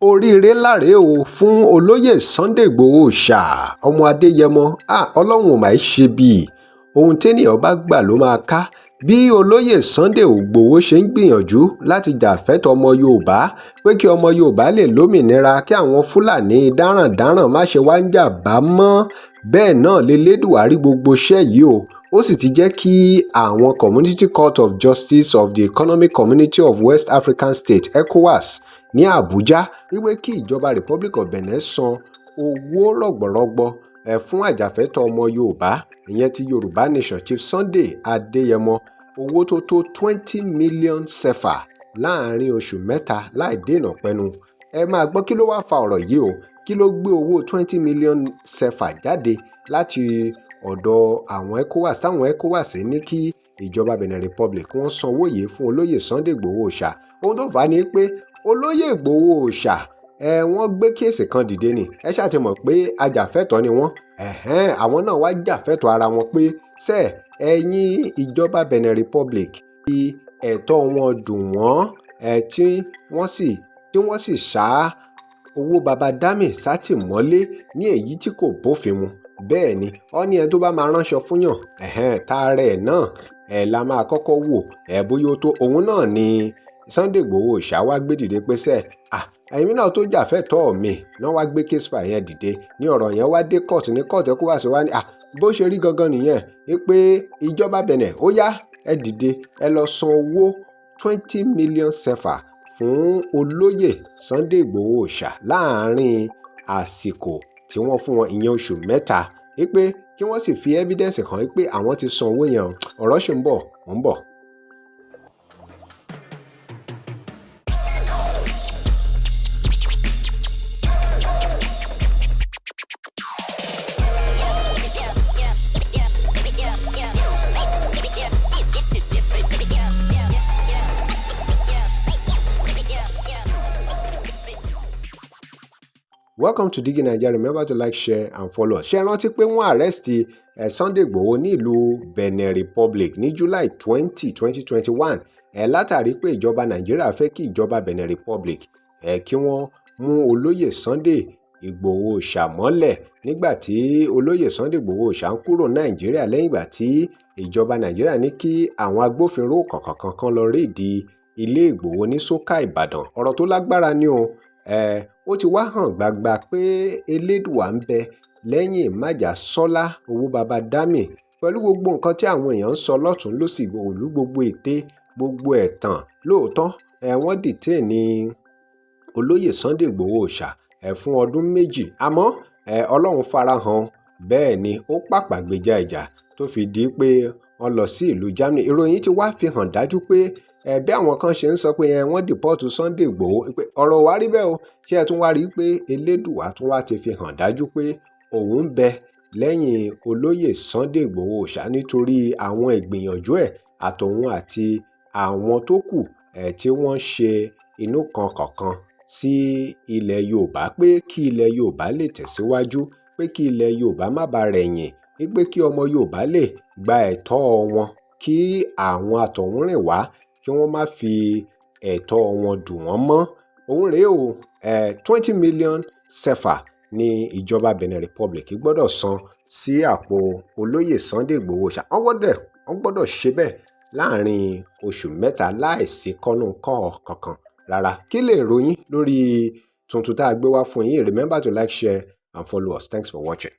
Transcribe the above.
oríire láre o fún olóyè Sunday Igboho ṣá ọmọ Adéyẹmọ ọlọ́run ò máa ṣe bíi ohun téèyàn bá gbà ló máa ká bí olóyè Sunday Igboho ṣe ń gbìyànjú láti jà fẹ́tọ̀ ọmọ Yorùbá pé kí ọmọ Yorùbá lè lómìnira kí àwọn Fúlàní dáràndáràn má ṣe wá ń jà bá mọ́ bẹ́ẹ̀ náà lélẹ́dùwà rí gbogbo iṣẹ́ yìí o ó sì ti jẹ́ kí àwọn Community Court of Justice of the Economic Community of West African States ECOWAS ní Àbújá wípé kí ìjọba Republic of Benin san owó rọ̀gbọ̀rọ̀gbọ̀ fún àjàfẹ́tọ̀ ọmọ Yorùbá ìyẹn ti Yorùbá Nation Chief Sunday Adéyẹmọ owó tó tó 20 million CFA láàrin oṣù mẹ́ta láì dènà pẹnu. Ẹ máa gbọ́ kí ló wá fa ọ̀rọ̀ yìí o kí ló gbé owó 20 million CFA jáde láti ọ̀dọ̀ àwọn ECOWAS táwọn ECOWAS ní kí ìjọba Benin Republic wọ́n sanwó yìí fún olóyè Sunday Igboho ṣá. Ohun tó fà á ni pé olóyè Igboho ṣá wọ́n gbé kéèsì kan dìde ni ẹ ṣáà ti mọ̀ pé ajàfẹ́tọ̀ọ́ ni wọ́n àwọn náà wá jàfẹ́tọ̀ọ́ ara wọn pé ẹ̀yin ìjọba Benin Republic fi ẹ̀tọ́ wọn dùn wọ́n tí wọ́n sì ṣá owó babagbagedeimo sátìmọ́lé ní èyí tí kò bófin mu bẹ́ẹ̀ ni ó ní ẹni tó bá máa ránṣọ fúnyàn tààrẹ náà la máa kọ́kọ́ wò bóyá ó tó òun náà ni Sunday Igboho ṣá wá gbé dìde pé ẹ̀yin náà tó jàfẹ́tọ̀ọ́ mi náà wá gbé case file yẹn dìde ní ọ̀rọ̀ yẹn wá dé court ní court ẹ kó wá sí wá ní bó ṣe rí gangan nìyẹn pé ìjọba Benin ó yá ẹ dìde ẹ lọ san owó 20 million CFA fún olóyè Sunday Igboho ṣá láàárín àsìkò tí wọ́n fún wọn ìyẹn oṣù mẹ́ta pé kí wọ́n sì fi evidence hàn pé àwọn ti san owó yẹn ọ̀rọ̀ ṣì ń bọ̀. Welcome to Digi Nigeria. Remember to like, share and follow. Ṣé ẹ rántí pé wọ́n arrest Sunday Igboho ní ìlú Benin Republic ní July 20, 2021 látàrí pé ìjọba Nàìjíríà fẹ́ kí ìjọba Benin Republic kí wọ́n mú olóyè Sunday Igboho ṣàmọ́lẹ̀ nígbà tí olóyè Sunday Igboho ṣà ń kúrò Nàìjíríà lẹ́yìn ìgbà tí ìjọba Nàìjíríà ní kí àwọn agbófinró kọ̀ọ̀kan lọ réèdì ilé Igboho ní Sókà Ìbàdàn. Ọ̀rọ̀ tó lágbára ni o. Ó ti wá hàn gbagba pé elédùà ń bẹ lẹ́yìn májàsọ́lá owó babagbagedeimo pẹ̀lú gbogbo nǹkan tí àwọn èèyàn ń sọ lọ́tún lósì òòlù gbogbo ète gbogbo ẹ̀tàn lóòótọ́ wọ́n dìtẹ̀ ní olóyè Sunday Igboho ṣá fún ọdún méjì àmọ́ Ọlọ́run farahàn bẹ́ẹ̀ ni ó pàpà gbèjà ìjà tó fi di pé wọ́n lọ sí ìlú Germany. Ìròyìn ti wá fi hàn dájú pé bí àwọn kan ṣe ń sọ pé wọ́n dìpọ́tù Sunday Igboho pé ọ̀rọ̀ wá rí bẹ́ẹ̀ o ṣé ẹ tún wá rí i pé elédùà tún wá ti fi hàn dájú pé òun ń bẹ lẹ́yìn olóyè Sunday Igboho ṣá nítorí àwọn ìgbìyànjú àtòun àti àwọn tó kù tí wọ́n ṣe inú kan kọ̀ọ̀kan sí ilẹ̀ Yorùbá pé kí ilẹ̀ Yorùbá lè tẹ̀síwájú pé kí ilẹ̀ Yorùbá má bàa rẹ̀yìn pé kí ọmọ Yorùbá lè gba ẹ̀tọ́ wọn kí àwọn àtọ̀húnrìnwá kí wọ́n má fi ẹ̀tọ́ wọn dùn wọ́n mọ́. Òun rèé o 20 million CFA ní ìjọba Benin Republic gbọ́dọ̀ san sí àpò olóyè Sunday Igboho ṣá. Wọ́n gbọ́dọ̀ ṣe bẹ́ẹ̀ láàrin oṣù mẹ́ta láìsí kọ́nùkọ́ kankan rárá. Kí lè ròyìn lórí tuntun tá a gbé wá fún yín? Remember to like, share and follow us. Thanks for watching.